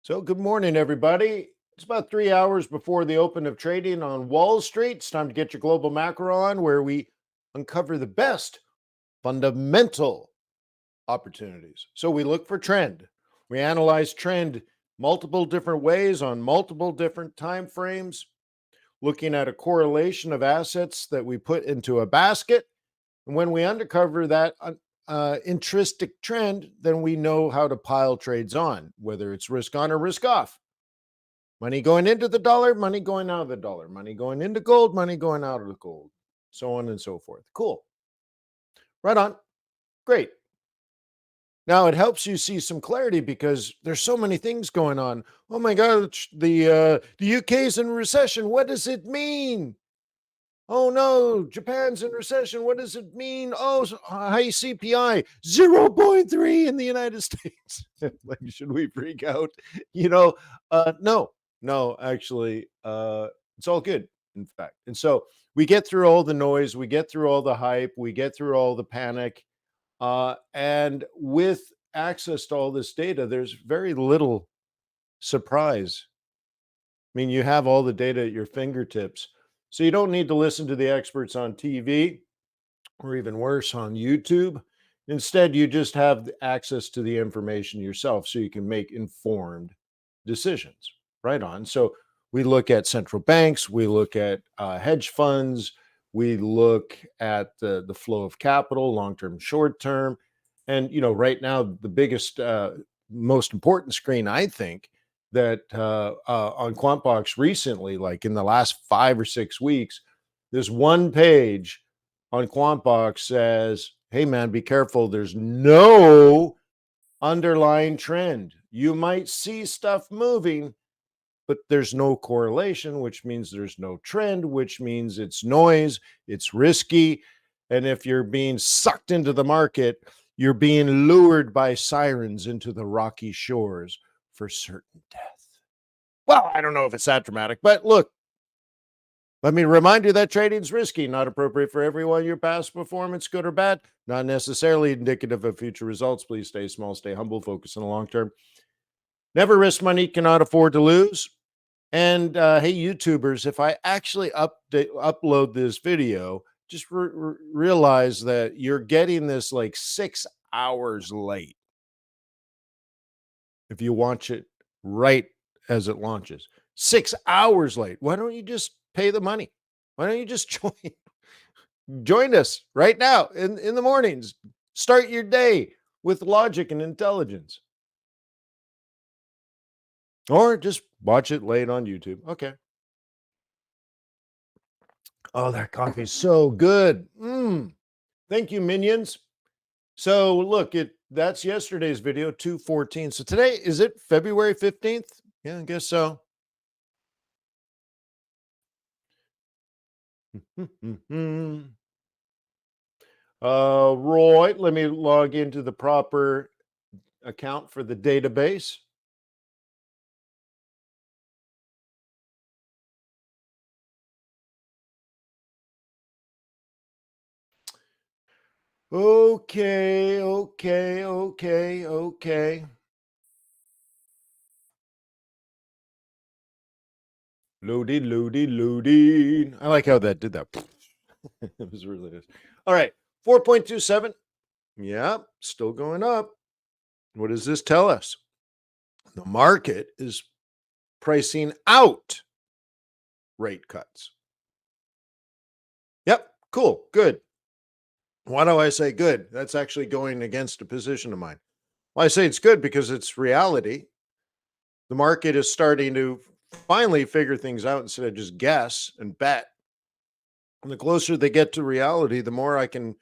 So, good morning, everybody. It's about 3 hours before the open of trading on Wall Street. It's time to get your global macro on, where we uncover the best fundamental opportunities. So, we look for trend. We analyze trend multiple different ways on multiple different time frames, looking at a correlation of assets that we put into a basket. And when we uncover that intrinsic trend, then we know how to pile trades on, whether it's risk on or risk off. Money going into the dollar, money going out of the dollar, money going into gold, money going out of the gold, so on and so forth. Cool. Right on. Great. Now it helps you see some clarity because there's so many things going on. Oh my God, the UK's in recession. What does it mean? Oh no, Japan's in recession. What does it mean? Oh, high CPI 0.3 in the United States. Like, should we freak out? No, no, actually, it's all good, in fact. And so we get through all the noise, we get through all the hype, we get through all the panic. And with access to all this data, there's very little surprise. I mean, you have all the data at your fingertips. So you don't need to listen to the experts on TV or even worse on YouTube. Instead, you just have access to the information yourself so you can make informed decisions. Right on. So we look at central banks, we look at hedge funds, we look at the flow of capital, long term, short term. And, right now, the biggest, most important screen, I think, that on QuantBox recently, like in the last 5 or 6 weeks, this one page on QuantBox says, hey, man, be careful. There's no underlying trend. You might see stuff moving, but there's no correlation, which means there's no trend, which means it's noise, it's risky. And if you're being sucked into the market, you're being lured by sirens into the rocky shores for certain death. Well, I don't know if it's that dramatic, but look, let me remind you that trading's risky, not appropriate for everyone. Your past performance, good or bad, not necessarily indicative of future results. Please stay small, stay humble, focus on the long term. Never risk money, cannot afford to lose. And hey, YouTubers, if I actually upload this video, just realize that you're getting this like 6 hours late if you watch it right as it launches. 6 hours late. Why don't you just pay the money? Why don't you just join us right now in the mornings? Start your day with logic and intelligence. Or just watch it late on YouTube. Okay. Oh, that coffee is so good. Thank you, minions. So look, that's yesterday's video, 214. So today, is it February 15th? Yeah, I guess so. Roy, let me log into the proper account for the database. Okay, okay, okay, okay. Loading. I like how that did that. It was really nice. All right, 4.27. Yeah, still going up. What does this tell us? The market is pricing out rate cuts. Yep, cool, good. Why do I say good? That's actually going against a position of mine. Well, I say it's good because it's reality. The market is starting to finally figure things out instead of just guess and bet. And the closer they get to reality, the more I can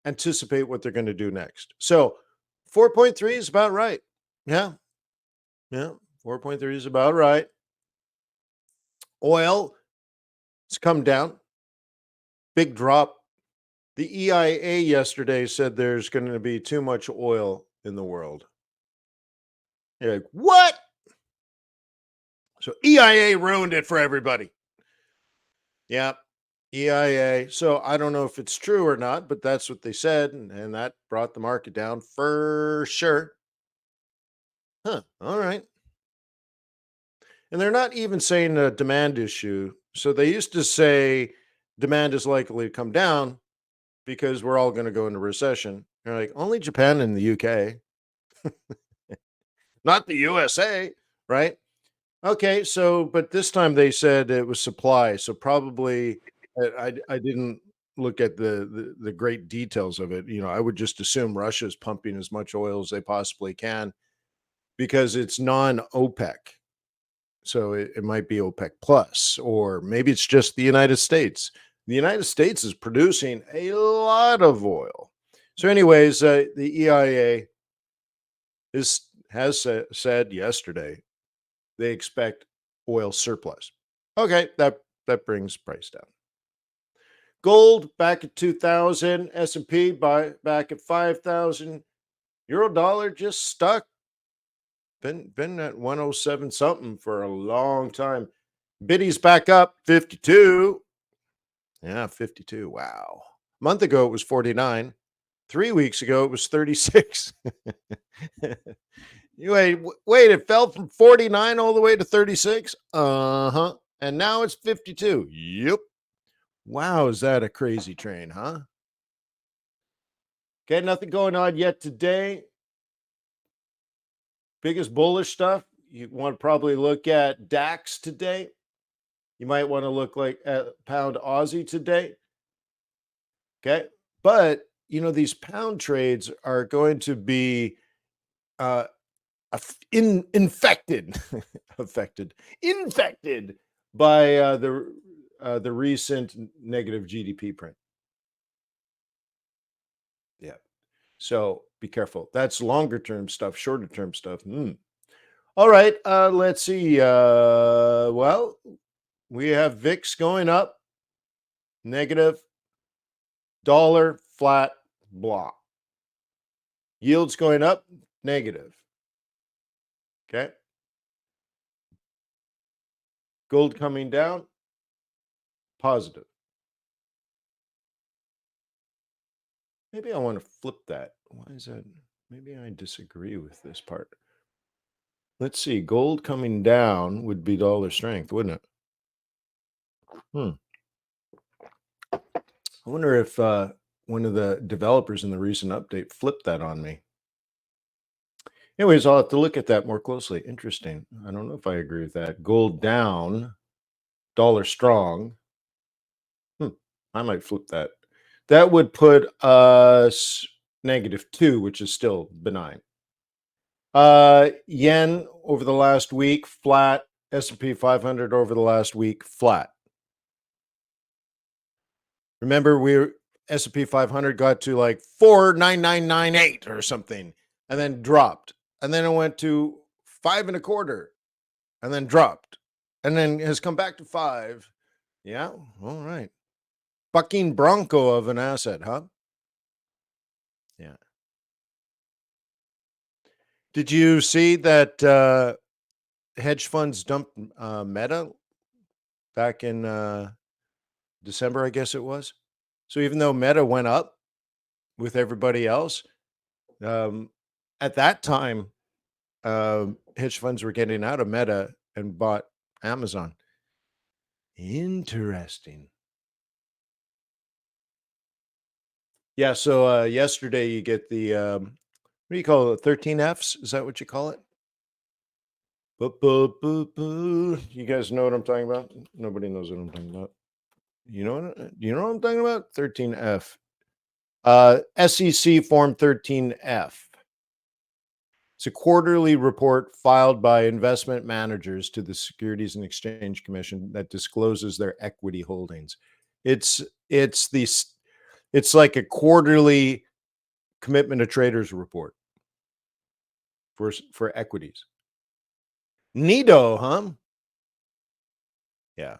anticipate what they're going to do next. So 4.3 is about right. Yeah. Yeah. 4.3 is about right. Oil, it's come down. Big drop. The EIA yesterday said there's going to be too much oil in the world. You're like, what? So EIA ruined it for everybody. Yeah, EIA. So I don't know if it's true or not, but that's what they said. And that brought the market down for sure. Huh. All right. And they're not even saying a demand issue. So they used to say demand is likely to come down because we're all going to go into recession. They're like, only Japan and the UK, not the USA, right? Okay, so but this time they said it was supply, so probably I didn't look at the great details of it. I would just assume Russia's pumping as much oil as they possibly can because it's non-OPEC. So it might be OPEC plus, or maybe it's just the United States. The United States is producing a lot of oil. So, anyways, the EIA said yesterday they expect oil surplus. Okay, that brings price down. Gold back at 2,000, S&P back at 5,000. Euro dollar just stuck. Been at 107 something for a long time. Biddy's back up 52. Yeah, 52. Wow. A month ago it was 49. 3 weeks ago it was 36. Wait, it fell from 49 all the way to 36? Uh-huh. And now it's 52. Yep. Wow, is that a crazy train, huh? Okay, nothing going on yet today. Biggest bullish stuff, you want to probably look at DAX today. You might want to look like at pound Aussie today. Okay. But, these pound trades are going to be uh, infected, infected by the recent negative GDP print. Yeah. So be careful. That's longer term stuff, shorter term stuff. All right. Let's see. Well, we have VIX going up, negative, dollar flat, blah. Yields going up, negative. Okay. Gold coming down, positive. Maybe I want to flip that. Why is that? Maybe I disagree with this part. Let's see. Gold coming down would be dollar strength, wouldn't it? I wonder if one of the developers in the recent update flipped that on me. Anyways, I'll have to look at that more closely. Interesting. I don't know if I agree with that. Gold down, dollar strong. I might flip that. That would put us -2, which is still benign. Yen over the last week, flat. S&P 500 over the last week, flat. Remember, S&P 500 got to like 49998 or something, and then dropped, and then it went to 5.25, and then dropped, and then has come back to 5. Yeah, all right. Bucking bronco of an asset, huh? Yeah. Did you see that hedge funds dumped Meta back in December, I guess it was? So even though Meta went up with everybody else, um, at that time, hedge funds were getting out of Meta and bought Amazon. Interesting. Yeah. So yesterday you get the what do you call it? 13 Fs? Is that what you call it? You guys know what I'm talking about? Nobody knows what I'm talking about. You know what I'm talking about? 13F. SEC Form 13F. It's a quarterly report filed by investment managers to the Securities and Exchange Commission that discloses their equity holdings. It's it's like a quarterly commitment to traders report for equities. Neato, huh? Yeah.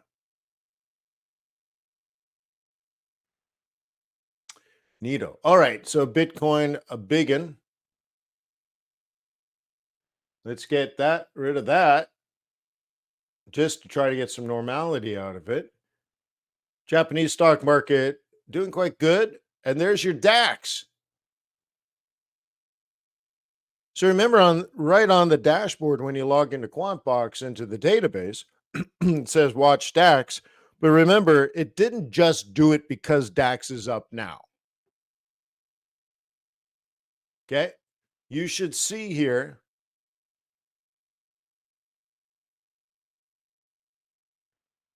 Neato. All right. So Bitcoin, a biggin. Let's get rid of that just to try to get some normality out of it. Japanese stock market doing quite good. And there's your DAX. So remember right on the dashboard when you log into QuantBox into the database, it says watch DAX. But remember, it didn't just do it because DAX is up now. Okay. You should see here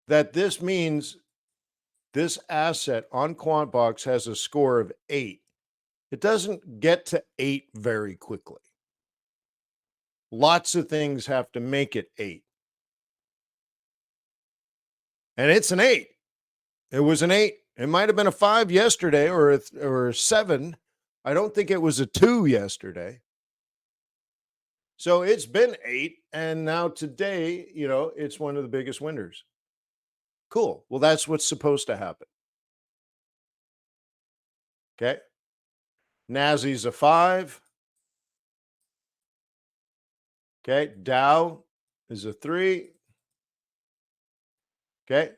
that this means this asset on QuantBox has a score of 8. It doesn't get to 8 very quickly. Lots of things have to make it 8. And it's an 8. It was an 8. It might have been a 5 yesterday or a 7. I don't think it was a 2 yesterday. So it's been 8, and now today, it's one of the biggest winners. Cool. Well, that's what's supposed to happen. Okay. NASI's a 5. Okay. Dow is a 3. Okay.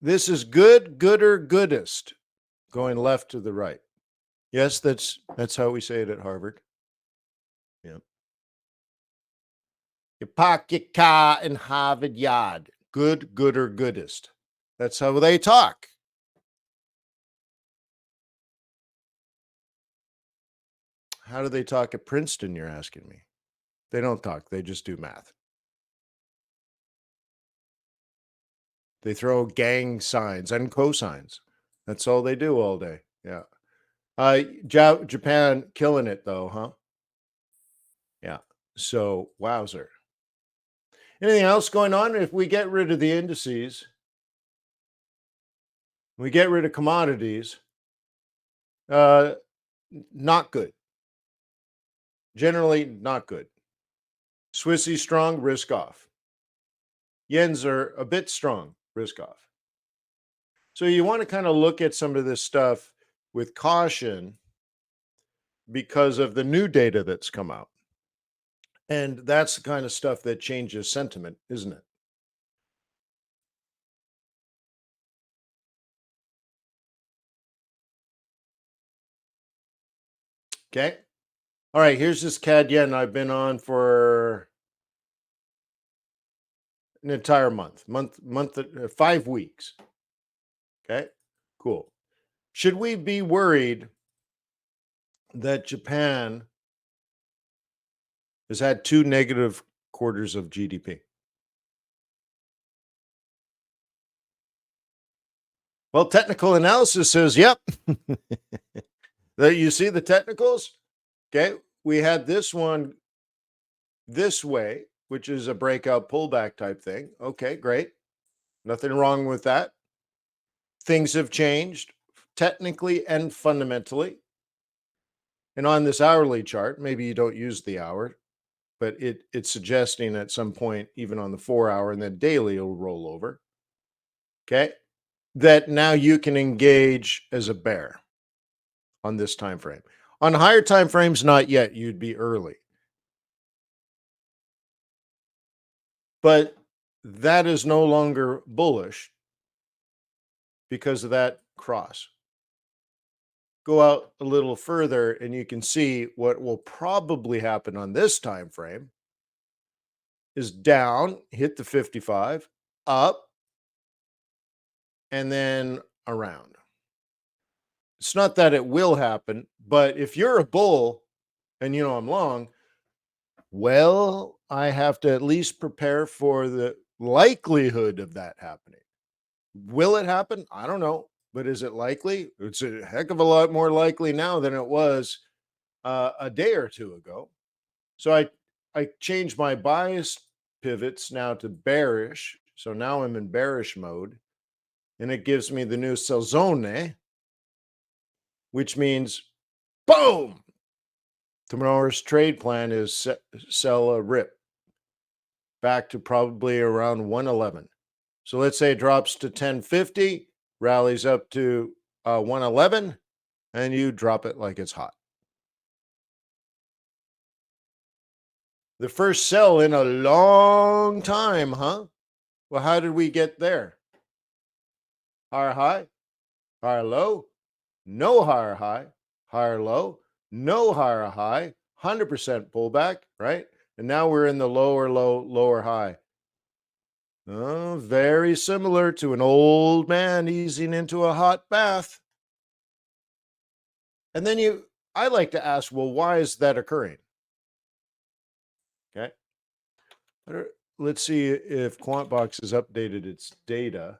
This is good, gooder, goodest, going left to the right. Yes, that's how we say it at Harvard. Yeah. You park your car in Harvard Yard. Good, gooder, goodest. That's how they talk. How do they talk at Princeton, you're asking me? They don't talk. They just do math. They throw gang signs and cosines. That's all they do all day. Yeah. Japan killing it though, huh? Yeah. So, wowzer. Anything else going on? If we get rid of the indices, we get rid of commodities, uh, not good. Generally, not good. Swissy strong, risk off. Yens are a bit strong, risk off. So you want to kind of look at some of this stuff with caution because of the new data that's come out. And that's the kind of stuff that changes sentiment, isn't it? Okay. All right. Here's this CAD yen I've been on for an entire month, 5 weeks. Okay. Cool. Should we be worried that Japan has had 2 negative quarters of GDP? Well, technical analysis says, yep. You see the technicals? Okay. We had this one this way, which is a breakout pullback type thing. Okay, great. Nothing wrong with that. Things have changed technically and fundamentally. And on this hourly chart, maybe you don't use the hour, but it's suggesting at some point, even on the 4-hour and then daily, it'll roll over. Okay. That now you can engage as a bear on this time frame. On higher time frames, not yet. You'd be early. But that is no longer bullish because of that cross. Go out a little further and you can see what will probably happen on this time frame is down, hit the 55, up, and then around. It's not that it will happen, but if you're a bull and I'm long, well, I have to at least prepare for the likelihood of that happening. Will it happen? I don't know, but is it likely? It's a heck of a lot more likely now than it was a day or two ago. So I changed my bias pivots now to bearish. So now I'm in bearish mode, and it gives me the new sell zone, which means boom. Tomorrow's trade plan is sell a rip back to probably around 111. So let's say it drops to 1050, rallies up to 111, and you drop it like it's hot. The first sell in a long time, huh? Well, how did we get there? Higher high, higher low, no higher high, higher low, no higher high, 100% pullback, right? And now we're in the lower low, lower high. Oh, very similar to an old man easing into a hot bath. And then I like to ask, well, why is that occurring? Okay. Let's see if QuantBox has updated its data.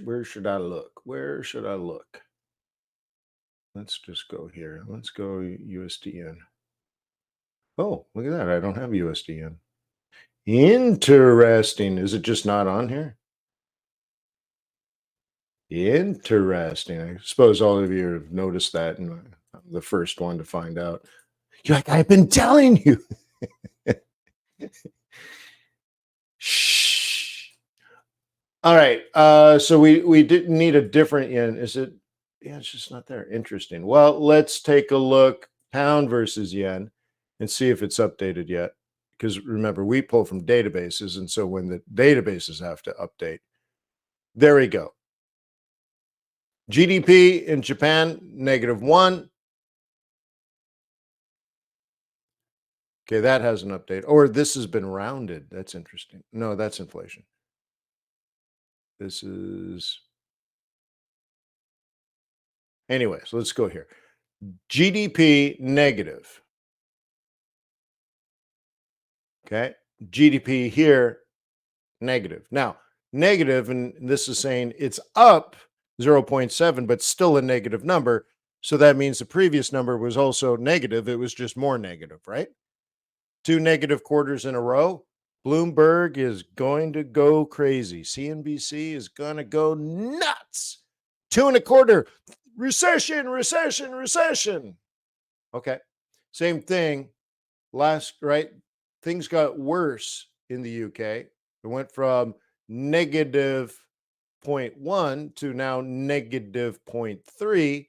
Where should I look? Where should I look? Let's just go here. Let's go USDN. Oh, look at that. I don't have USDN. Interesting. Is it just not on here? Interesting. I suppose all of you have noticed that, and I'm the first one to find out. You're like, I've been telling you. Shh. All right. So we didn't need a different yen. Is it? Yeah, it's just not there. Interesting. Well, let's take a look pound versus yen and see if it's updated yet. Because remember, we pull from databases, and so when the databases have to update, there we go. GDP in Japan -1. Okay, that has an update. Or this has been rounded. That's interesting. No, that's inflation. This is. Anyways, let's go here. GDP negative. Okay. GDP here negative. Now, negative, and this is saying it's up 0.7, but still a negative number. So that means the previous number was also negative. It was just more negative, right? 2 negative quarters in a row. Bloomberg is going to go crazy. CNBC is going to go nuts. 2.25. Recession, recession, recession. Okay. Same thing. Right? Things got worse in the UK. It went from negative -0.1 to now negative -0.3,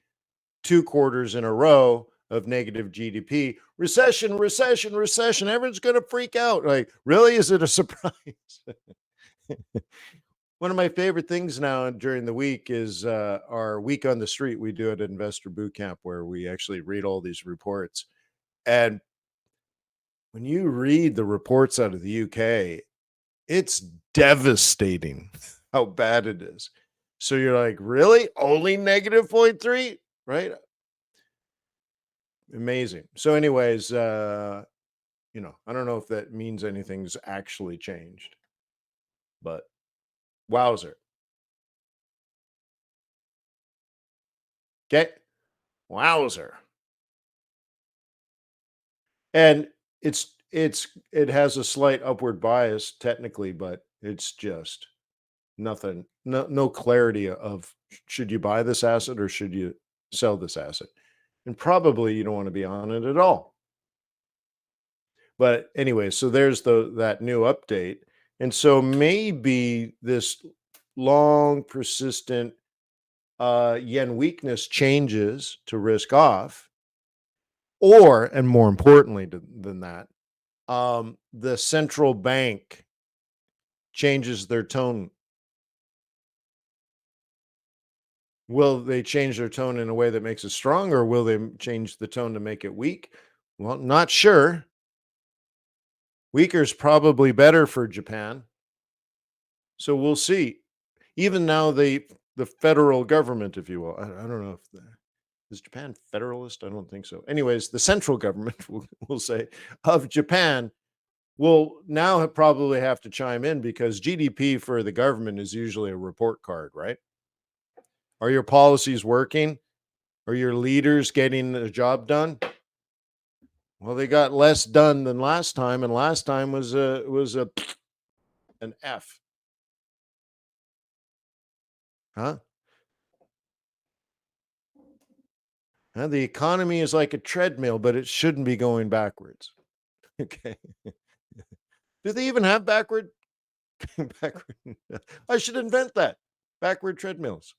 2 quarters in a row of negative GDP. Recession, recession, recession. Everyone's going to freak out. Like, really? Is it a surprise? One of my favorite things now during the week is our week on the street we do at Investor Boot Camp, where we actually read all these reports. And when you read the reports out of the UK, it's devastating how bad it is. So you're like, really? Only negative -0.3? Right? Amazing. So, anyways, I don't know if that means anything's actually changed, but wowzer. Okay. Wowzer. And it has a slight upward bias technically, but it's just nothing, no clarity of should you buy this asset or should you sell this asset? And probably you don't want to be on it at all. But anyway, so there's that new update. And so maybe this long persistent yen weakness changes to risk off, or, and more importantly than that, the central bank changes their tone. Will they change their tone in a way that makes it strong, or will they change the tone to make it weak? Well, not sure. Weaker is probably better for Japan. So we'll see. Even now, the federal government, if you will, I don't know if is Japan federalist? I don't think so. Anyways, the central government, we'll say, of Japan will now probably have to chime in because GDP for the government is usually a report card, right? Are your policies working? Are your leaders getting the job done? Well, they got less done than last time, and last time was an F. Huh? The economy is like a treadmill, but it shouldn't be going backwards. Okay. Do they even have backward? backward? I should invent that. Backward treadmills.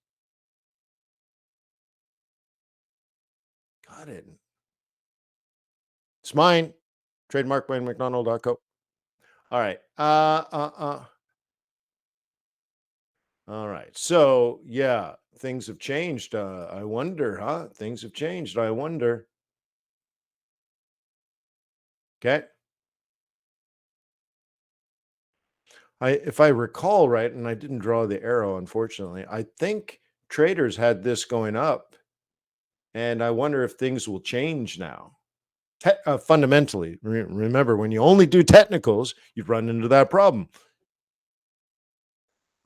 Got it. It's mine. Trademark by McDonald.co. All right. All right. So, yeah, things have changed. I wonder, huh? Things have changed. I wonder. Okay. If I recall right, and I didn't draw the arrow, unfortunately, I think traders had this going up, and I wonder if things will change now. Fundamentally, remember when you only do technicals, you run into that problem.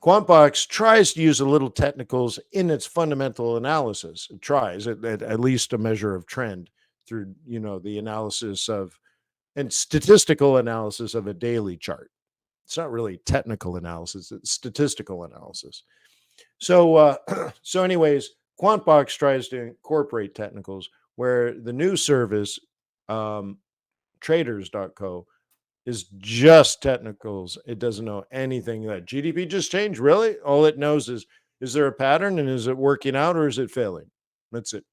QuantBox tries to use a little technicals in its fundamental analysis. It tries at least a measure of trend through the analysis of and statistical analysis of a daily chart. It's not really technical analysis; it's statistical analysis. So, so anyways, QuantBox tries to incorporate technicals where the new service, um, traders.co, is just technicals. It doesn't know anything that GDP just changed. Really? All it knows is there a pattern and is it working out or is it failing? That's it.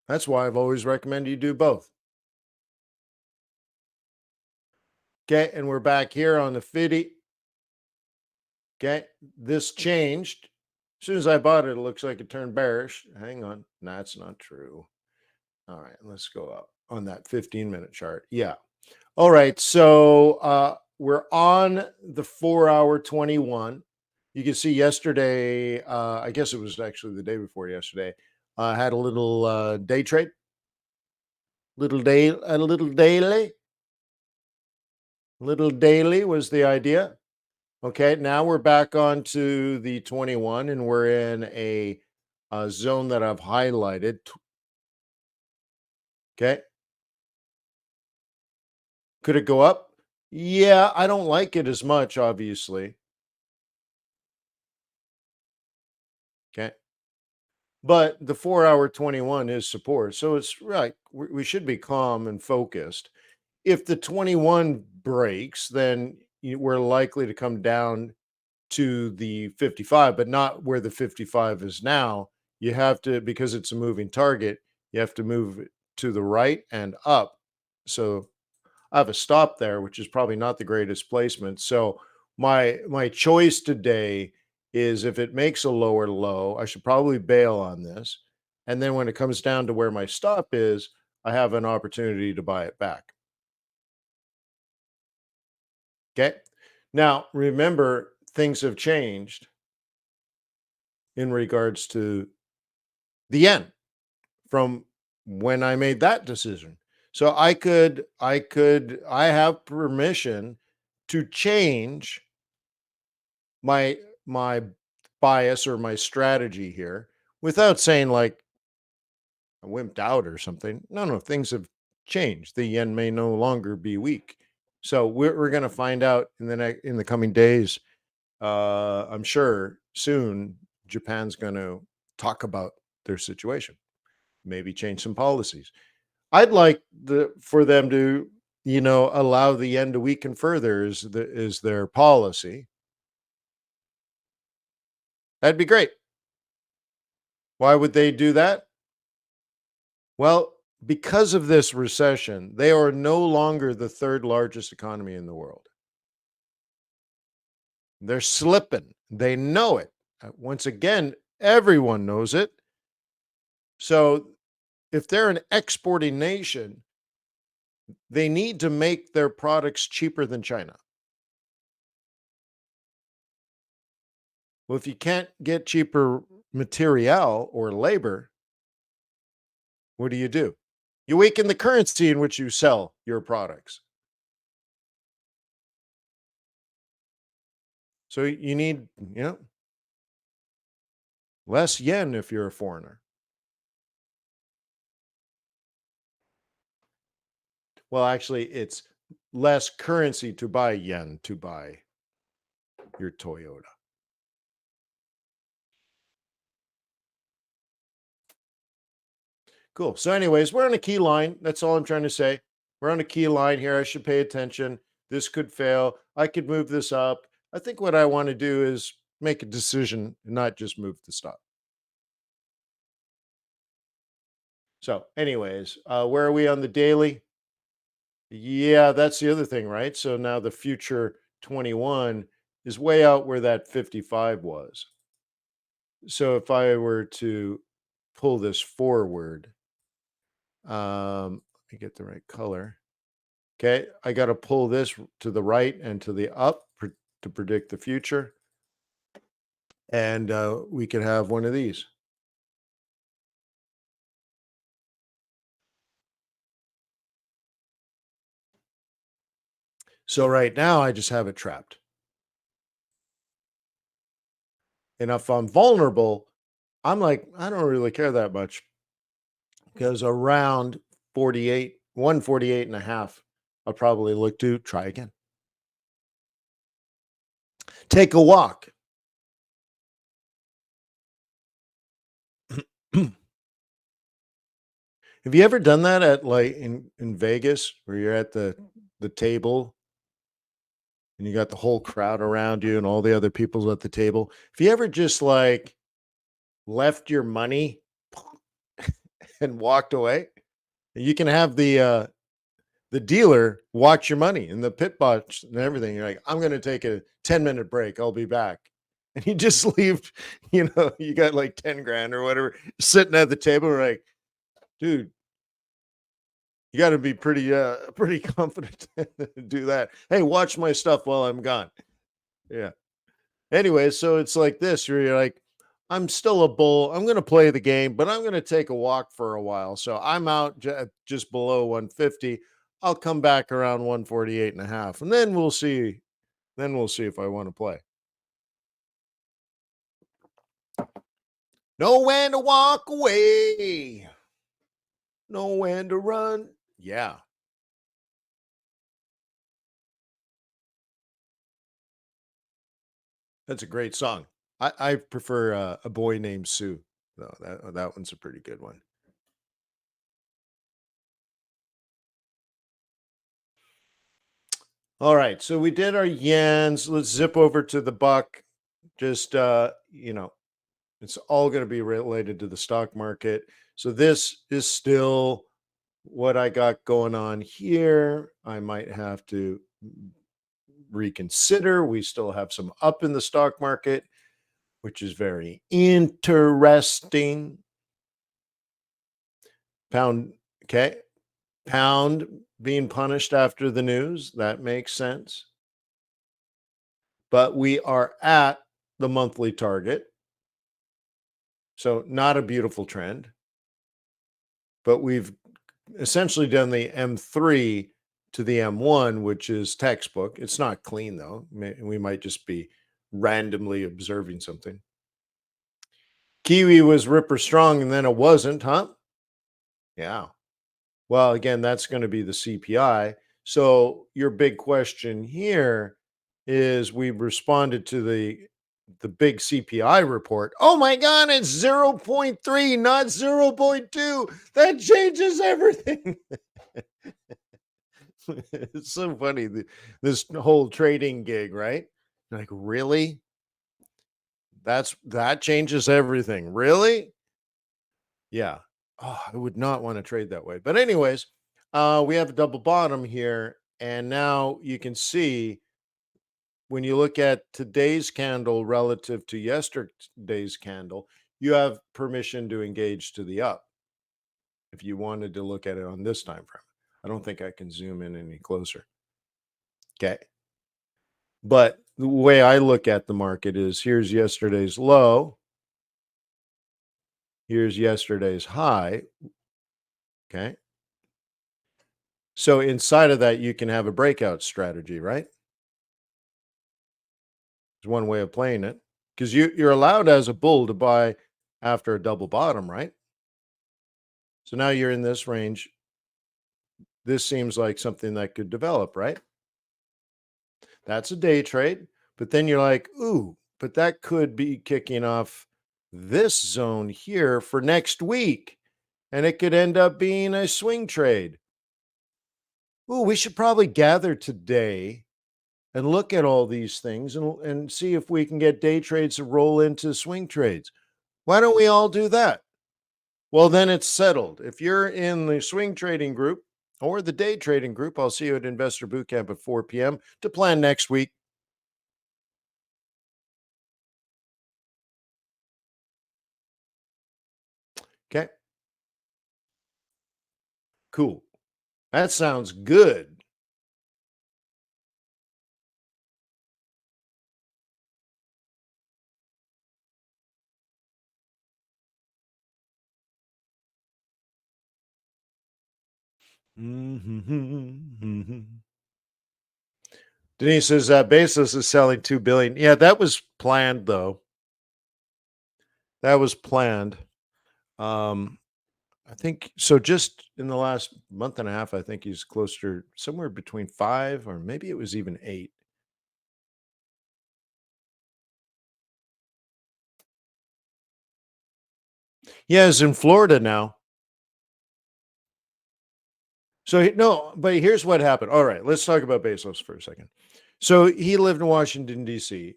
That's why I've always recommended you do both. Okay. And we're back here on the FIDI. Okay. This changed. As soon as I bought it, it looks like it turned bearish. Hang on. That's not true. All right. Let's go up on that 15-minute chart. Yeah. All right, so we're on the 4 hour 21. You can see yesterday, I guess it was actually the day before yesterday, I had a little day trade, little daily was the idea. Okay, now we're back on to the 21 and we're in a zone that I've highlighted. Okay, could it go up? Yeah, I don't like it as much, obviously. Okay. But the 4 hour 21 is support. So it's right. We should be calm and focused. If the 21 breaks, then we're likely to come down to the 55, but not where the 55 is now. You have to, because it's a moving target, you have to move it to the right and up. So I have a stop there, which is probably not the greatest placement. So my choice today is if it makes a lower low, I should probably bail on this. And then when it comes down to where my stop is, I have an opportunity to buy it back. Okay. Now remember, things have changed in regards to the yen from when I made that decision. So I have permission to change my bias or my strategy here without saying like I wimped out or something. No, no, things have changed. The yen may no longer be weak. So we're going to find out in the coming days. I'm sure soon Japan's going to talk about their situation, maybe change some policies. I'd like for them to allow the yen to weaken further is their policy. That'd be great. Why would they do that? Well, because of this recession, they are no longer the third largest economy in the world. They're slipping. They know it. Once again, everyone knows it. So if they're an exporting nation, they need to make their products cheaper than China. Well, if you can't get cheaper material or labor, what do? You weaken the currency in which you sell your products. So you need, less yen if you're a foreigner. Well, actually, it's less currency to buy yen to buy your Toyota. Cool. So, anyways, we're on a key line. That's all I'm trying to say. We're on a key line here. I should pay attention. This could fail. I could move this up. I think what I want to do is make a decision and not just move the stop. So, anyways, where are we on the daily? Yeah, that's the other thing, right? So now the future 21 is way out where that 55 was. So if I were to pull this forward, let me get the right color. Okay, I got to pull this to the right and to the up to predict the future. And we could have one of these. So right now, I just have it trapped. And if I'm vulnerable, I'm like, I don't really care that much because around 48, 148 and a half, I'll probably look to try again. Take a walk. Have you ever done that at like in Vegas where you're at the table and you got the whole crowd around you and all the other people at the table? Have you ever just like left your money and walked away? You can have the dealer watch your money and the pit boss and everything. You're like, I'm going to take a 10-minute break. I'll be back. And you just leave, you got like 10 grand or whatever sitting at the table. We're like, dude, you got to be pretty confident to do that. Hey, watch my stuff while I'm gone. Yeah. Anyway, so it's like this, where you're like, I'm still a bull. I'm going to play the game, but I'm going to take a walk for a while. So I'm out just below 150. I'll come back around 148 and a half, and then we'll see. Then we'll see if I want to play. Know when to walk away. Know when to run. Yeah. That's a great song. I prefer A Boy Named Sue, though. That one's a pretty good one. All right, so we did our yens. Let's zip over to the buck. Just it's all going to be related to the stock market. So this is still what I got going on here. I might have to reconsider. We still have some up in the stock market, which is very interesting. Pound, okay. Pound being punished after the news. That makes sense. But we are at the monthly target. So not a beautiful trend. But we've essentially done the M3 to the M1, which is textbook. It's not clean though. We might just be randomly observing something. Kiwi was ripper strong and then it wasn't, huh? Yeah. Well, again, that's going to be the CPI. So your big question here is we responded to the big CPI report. Oh my God, it's 0.3, not 0.2. That changes everything. It's so funny, this whole trading gig, right? Like, really? That changes everything. Really? Yeah. Oh, I would not want to trade that way. But anyways, we have a double bottom here, and now you can see when you look at today's candle relative to yesterday's candle, you have permission to engage to the up if you wanted to look at it on this time frame. I don't think I can zoom in any closer. Okay. But the way I look at the market is here's yesterday's low, here's yesterday's high. Okay. So inside of that, you can have a breakout strategy, right? It's one way of playing it because you're allowed as a bull to buy after a double bottom, right? So now you're in this range. This seems like something that could develop, right? That's a day trade. But then you're like, ooh, but that could be kicking off this zone here for next week. And it could end up being a swing trade. Ooh, we should probably gather today and look at all these things and see if we can get day trades to roll into swing trades. Why don't we all do that? Well, then it's settled. If you're in the swing trading group or the day trading group, I'll see you at Investor Bootcamp at 4 p.m. to plan next week. Okay, cool. That sounds good. Mhm. Denise says Bezos is selling 2 billion. Yeah, that was planned though. That was planned. Um, I think so. Just in the last month and a half, I think he's closer somewhere between five or maybe it was even eight. Yeah, he's in Florida now. So no, but here's what happened. All right, let's talk about Bezos for a second. So he lived in Washington D.C.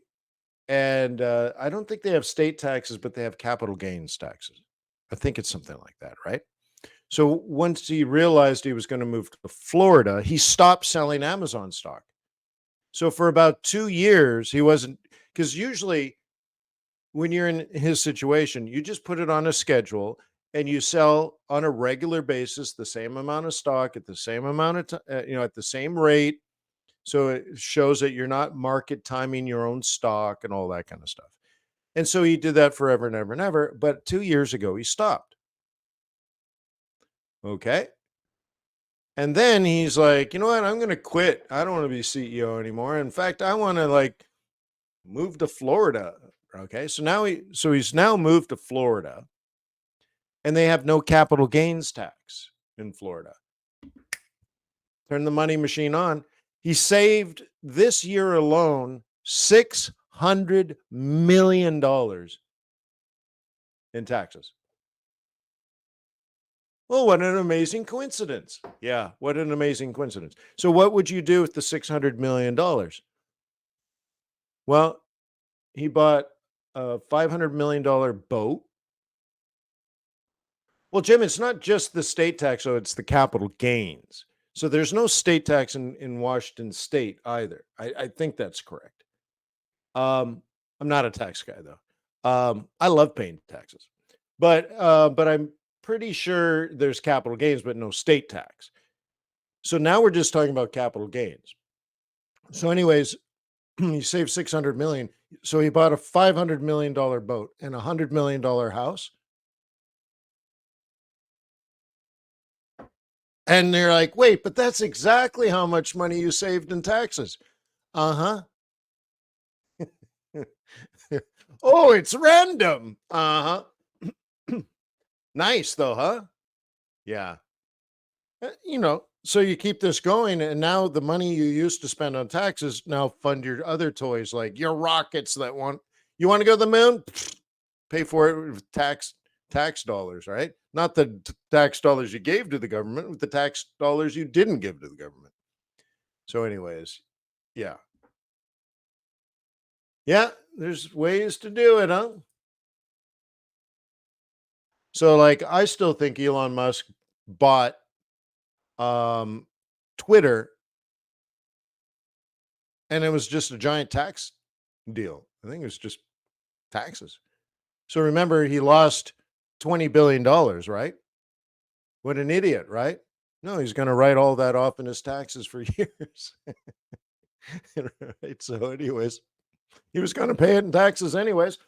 and I don't think they have state taxes, but they have capital gains taxes. I think it's something like that, right? So once he realized he was going to move to Florida, he stopped selling Amazon stock. So for about 2 years, he wasn't, because usually when you're in his situation, you just put it on a schedule and you sell on a regular basis the same amount of stock at the same amount of at the same rate. So it shows that you're not market timing your own stock and all that kind of stuff. And so he did that forever and ever and ever. But 2 years ago, he stopped. Okay. And then he's like, you know what? I'm going to quit. I don't want to be CEO anymore. In fact, I want to like move to Florida. Okay. He's now moved to Florida and they have no capital gains tax in Florida. Turn the money machine on. He saved this year alone $600 million in taxes. Well, what an amazing coincidence. Yeah, what an amazing coincidence. So, what would you do with the $600 million? Well, he bought a $500 million boat. Well, Jim, it's not just the state tax, so it's the capital gains. So there's no state tax in Washington State either. I think that's correct. I'm not a tax guy though. I love paying taxes, but I'm pretty sure there's capital gains, but no state tax. So now we're just talking about capital gains. So, anyways, he saved 600 million. So he bought a $500 million boat and $100 million house. And they're like, wait, but that's exactly how much money you saved in taxes. Uh huh. Oh, it's random. Uh huh. Nice though, huh? Yeah. So you keep this going, and now the money you used to spend on taxes now fund your other toys, like your rockets that want you want to go to the moon, pay for it with tax dollars, right? Not the tax dollars you gave to the government, with the tax dollars you didn't give to the government. So, anyways, yeah, yeah, there's ways to do it, huh? So, like, I still think Elon Musk bought um, Twitter, and it was just a giant tax deal. I think it was just taxes. So remember, he lost $20 billion, right? What an idiot, right? No, he's going to write all that off in his taxes for years. Right. So, anyways, he was going to pay it in taxes anyways.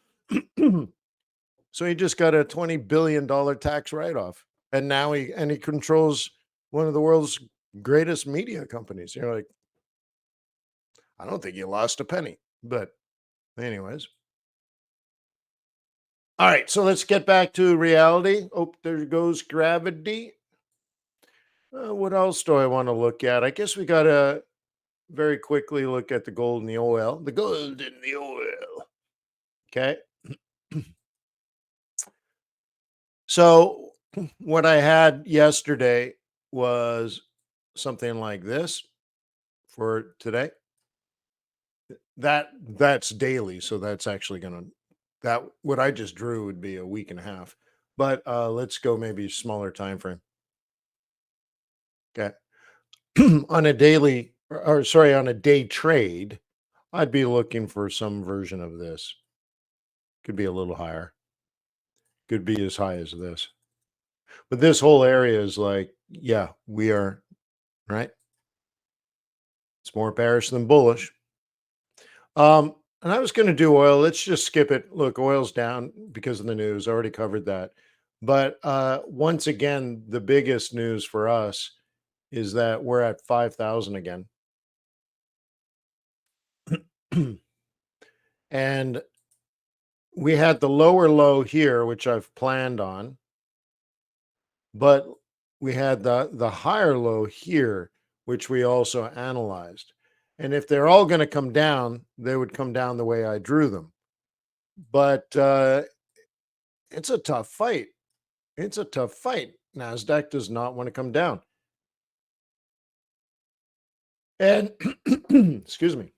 So he just got a $20 billion tax write off. And now he controls one of the world's greatest media companies. You're like, I don't think he lost a penny. But anyways. All right, so let's get back to reality. Oh, there goes gravity. What else do I want to look at? I guess we got to very quickly look at the gold and the oil. The gold and the oil. Okay. So, what I had yesterday was something like this for today. That's daily, so that's actually going to that what I just drew would be a week and a half. But let's go maybe smaller time frame. Okay. On a daily or sorry, on a day trade, I'd be looking for some version of this. Could be a little higher. Could be as high as this. But this whole area is like, yeah, we are right. It's more bearish than bullish. And I was going to do oil. Let's just skip it. Look, oil's down because of the news. I already covered that. But once again, the biggest news for us is that we're at 5,000 again. And we had the lower low here, which I've planned on, but we had the higher low here, which we also analyzed. And if they're all going to come down, they would come down the way I drew them. But it's a tough fight. It's a tough fight. Nasdaq does not want to come down. And excuse me.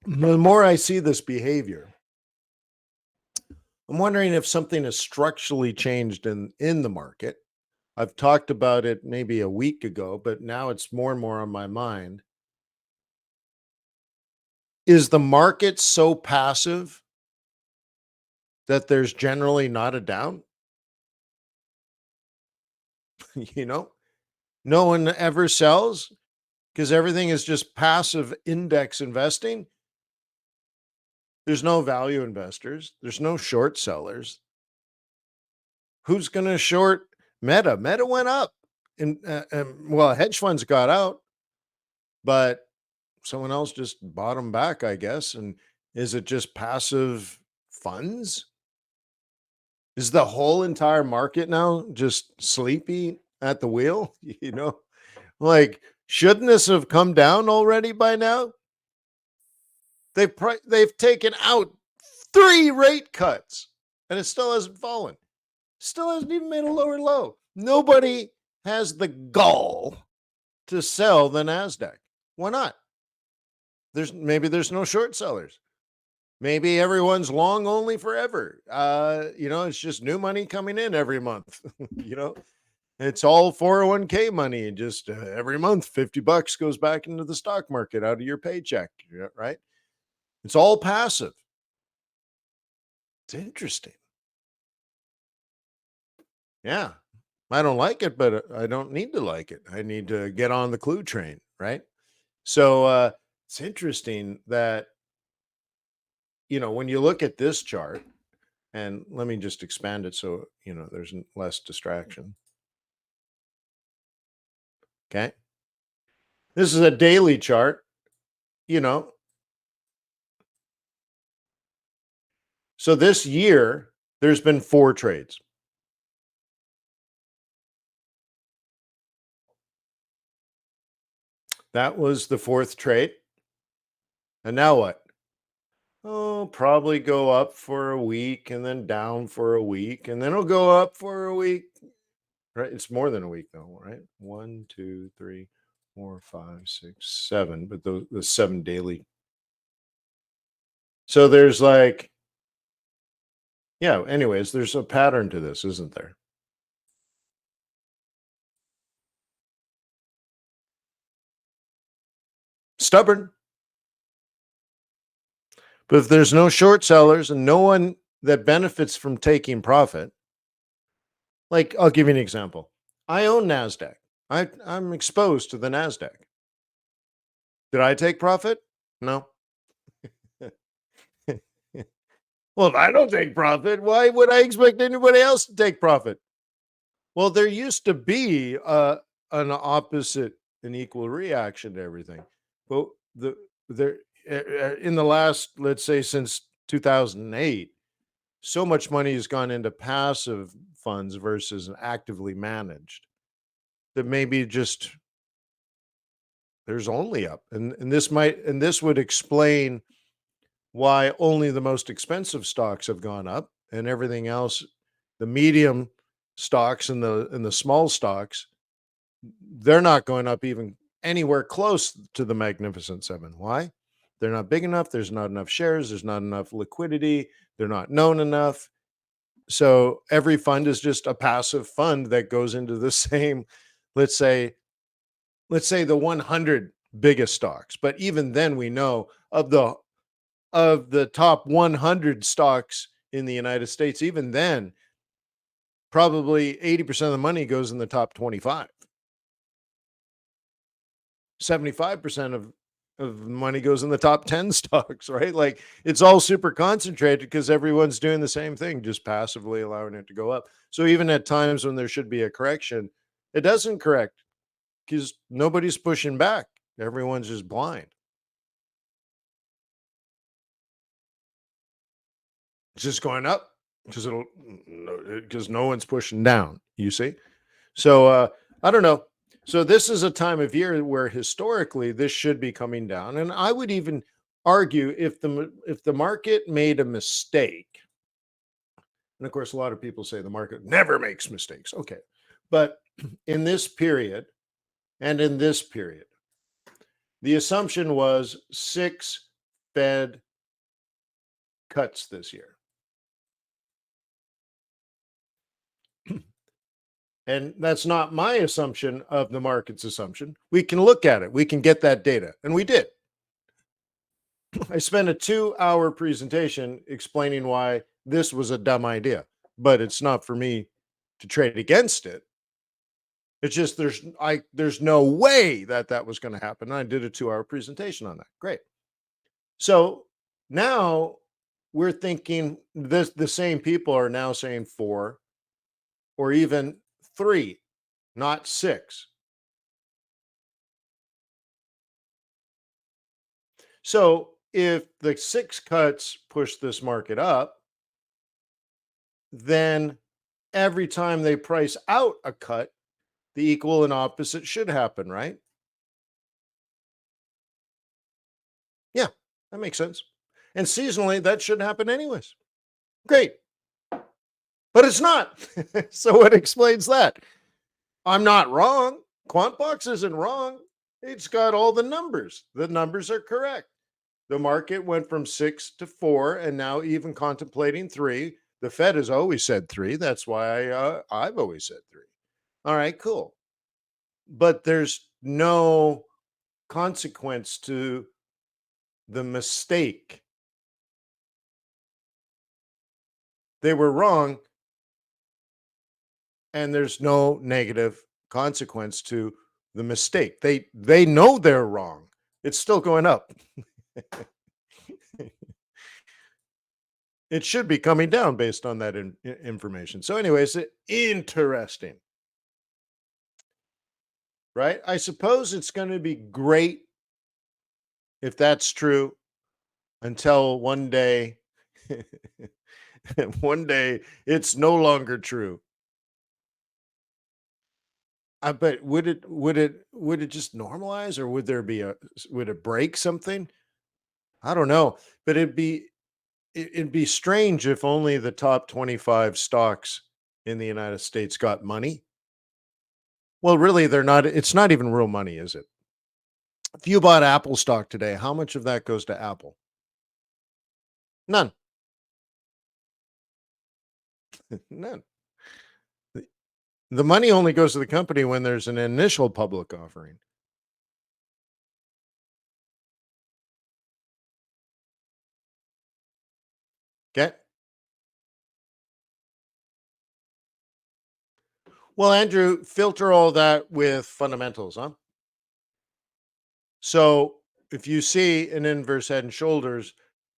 The more I see this behavior, I'm wondering if something has structurally changed in the market. I've talked about it maybe a week ago, but now it's more and more on my mind. Is the market so passive that there's generally not a down? You know, no one ever sells because everything is just passive index investing. There's no value investors, there's no short sellers. Who's going to short Meta? Meta went up, and well, hedge funds got out, but someone else just bought them back, I guess. And is it just passive funds? Is the whole entire market now just sleepy at the wheel? You know, like, shouldn't this have come down already by now? They've taken out 3 rate cuts, and it still hasn't fallen. Still hasn't even made a lower low. Nobody has the gall to sell the Nasdaq. Why not? There's no short sellers. Maybe everyone's long only forever. It's just new money coming in every month. you know, it's all 401k money, and just every month $50 goes back into the stock market out of your paycheck, right? It's all passive. It's interesting. Yeah. I don't like it, but I don't need to like it. I need to get on the clue train, right? So it's interesting that, when you look at this chart, and let me just expand it so, there's less distraction. Okay. This is a daily chart, you know. So this year, there's been 4 trades. That was the 4th trade. And now what? Oh, probably go up for a week and then down for a week, and then it'll go up for a week. Right? It's more than a week though, right? 1, 2, 3, 4, 5, 6, 7, but the 7 daily. So there's like, yeah, anyways, there's a pattern to this, isn't there? Stubborn. But if there's no short sellers and no one that benefits from taking profit, like, I'll give you an example. I own NASDAQ. I'm exposed to the NASDAQ. Did I take profit? No. Well, if I don't take profit, why would I expect anybody else to take profit? Well, there used to be an opposite and equal reaction to everything. But there in the last, let's say, since 2008, so much money has gone into passive funds versus actively managed that maybe just there's only up. And this would explain why only the most expensive stocks have gone up, and everything else, the medium stocks and the small stocks, they're not going up even anywhere close to the Magnificent Seven. Why? They're not big enough. There's not enough shares. There's not enough liquidity. They're not known enough. So every fund is just a passive fund that goes into the same, let's say, the 100 biggest stocks. But even then, we know of the top 100 stocks in the United States, even then, probably 80% of the money goes in the top 25. 75% of the money goes in the top 10 stocks, right? Like it's all super concentrated because everyone's doing the same thing, just passively allowing it to go up. So even at times when there should be a correction, it doesn't correct because nobody's pushing back. Everyone's just blind. It's just going up because no one's pushing down, you see? So I don't know. So this is a time of year where historically this should be coming down, and I would even argue if the market made a mistake, and of course a lot of people say the market never makes mistakes. Okay, but in this period and in this period, the assumption was 6 Fed cuts this year. And that's not my assumption of the market's assumption. We can look at it. We can get that data. And we did. I spent a 2-hour presentation explaining why this was a dumb idea, but it's not for me to trade against it. It's just there's no way that that was going to happen. I did a 2-hour presentation on that. Great. So now we're thinking this the same people are now saying 4 or even 3, not 6. So if the 6 cuts push this market up, then every time they price out a cut, the equal and opposite should happen, right? Yeah, that makes sense. And seasonally, that should happen anyways. Great. But it's not. So what explains that? I'm not wrong. QuantBox isn't wrong. It's got all the numbers. The numbers are correct. The market went from 6 to 4 and now even contemplating 3. The Fed has always said 3. That's why I've always said 3. All right, cool. But there's no consequence to the mistake. They were wrong, and there's no negative consequence to the mistake. They know they're wrong. It's still going up. It should be coming down based on that information. So, anyways, interesting, right? I suppose it's going to be great if that's true until one day, one day it's no longer true. I bet would it just normalize, or would there be would it break something? I don't know, but it'd be strange if only the top 25 stocks in the United States got money. Well, really, they're not. It's not even real money, is it? If you bought Apple stock today, how much of that goes to Apple? None. None. The the money only goes to the company when there's an initial public offering. Okay. Well, Andrew, filter all that with fundamentals, huh? So if you see an inverse head and shoulders,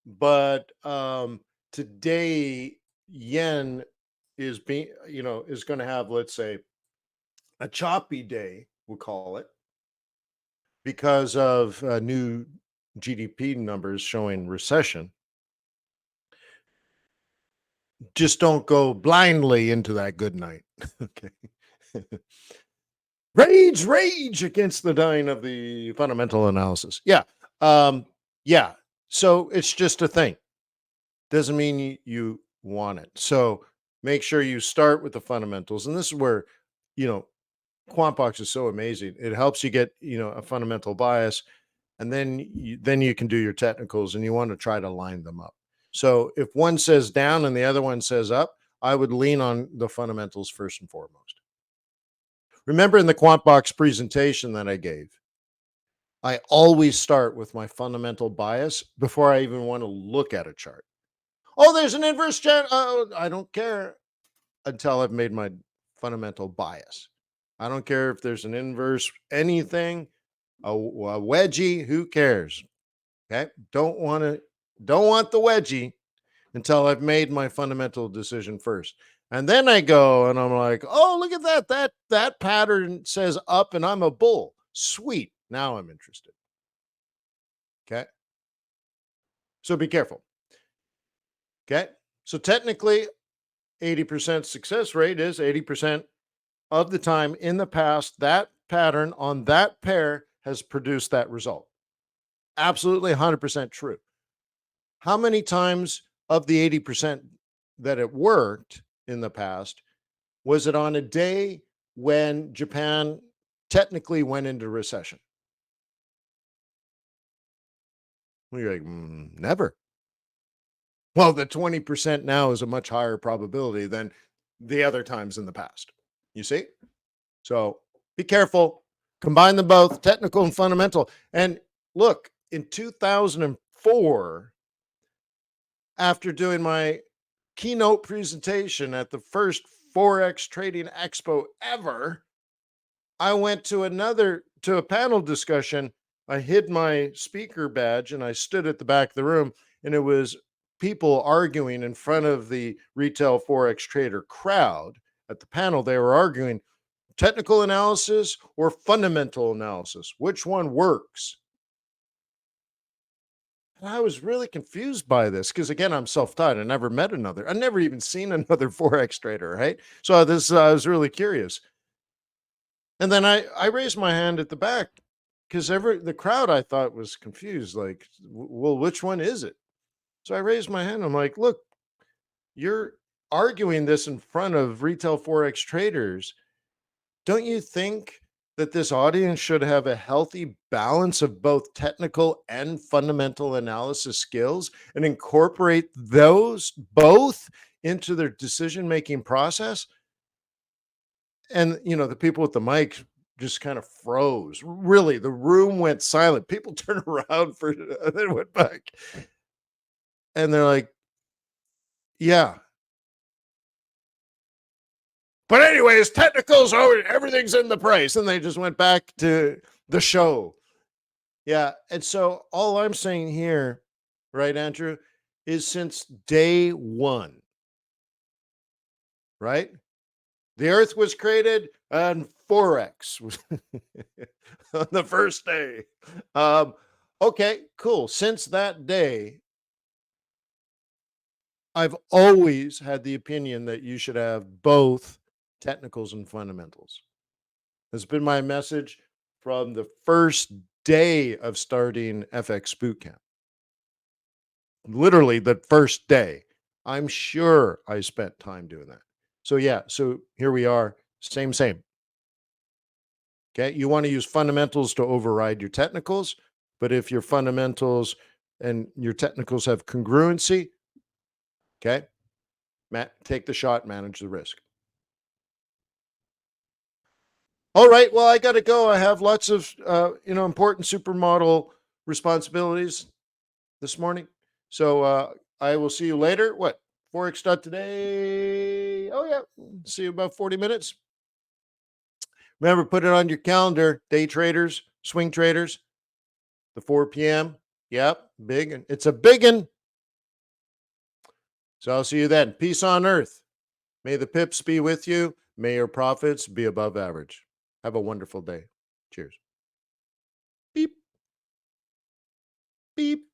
but today yen is being, is going to have, let's say, a choppy day, we'll call it, because of new GDP numbers showing recession. Just don't go blindly into that good night. Okay. Rage against the dying of the fundamental analysis. Yeah. Yeah. So it's just a thing. Doesn't mean you want it. So make sure you start with the fundamentals. And this is where, you know, QuantBox is so amazing. It helps you get, a fundamental bias, and then you can do your technicals, and you want to try to line them up. So if one says down and the other one says up, I would lean on the fundamentals first and foremost. Remember in the QuantBox presentation that I gave, I always start with my fundamental bias before I even want to look at a chart. Oh, there's an inverse chart. Oh, I don't care. until I've made my fundamental bias. I don't care if there's an inverse, anything, a wedgie, who cares? Okay. Don't want the wedgie until I've made my fundamental decision first. And then I go and I'm like, oh, look at that. That pattern says up and I'm a bull. Sweet. Now I'm interested. Okay. So be careful. Okay. So technically, 80% success rate is 80% of the time in the past, that pattern on that pair has produced that result. Absolutely 100% true. How many times of the 80% that it worked in the past was it on a day when Japan technically went into recession? Well, you're like, never. Well, the 20% now is a much higher probability than the other times in the past. You see? So be careful. Combine them both, technical and fundamental. And look, in 2004, after doing my keynote presentation at the first Forex trading expo ever, I went to a panel discussion. I hid my speaker badge and I stood at the back of the room, and it was people arguing in front of the retail Forex trader crowd at the panel. They were arguing technical analysis or fundamental analysis. Which one works? And I was really confused by this because, again, I'm self-taught. I never met another. I never even seen another Forex trader, right? So this I was really curious. And then I raised my hand at the back because the crowd I thought was confused. Like, well, which one is it? So I raised my hand. I'm like, look, you're arguing this in front of retail Forex traders. Don't you think that this audience should have a healthy balance of both technical and fundamental analysis skills and incorporate those both into their decision making process? And the people with the mic just kind of froze. Really, the room went silent. People turned around for and then went back. And they're like, yeah. But anyways, technicals, everything's in the price. And they just went back to the show. Yeah. And so all I'm saying here, right, Andrew, is since day one, right? The earth was created and Forex was on the first day. Okay, cool. Since that day, I've always had the opinion that you should have both technicals and fundamentals. It's been my message from the first day of starting FX Bootcamp. Literally the first day. I'm sure I spent time doing that. So yeah, so here we are, same. Okay, you want to use fundamentals to override your technicals, but if your fundamentals and your technicals have congruency, okay, take the shot, manage the risk. All right, well, I got to go. I have lots of important supermodel responsibilities this morning, so I will see you later. What, Forex today? Oh yeah, see you about 40 minutes. Remember, put it on your calendar, day traders, swing traders, the 4 p.m. Yep, big. It's a big one. So I'll see you then. Peace on earth. May the pips be with you. May your profits be above average. Have a wonderful day. Cheers. Beep. Beep.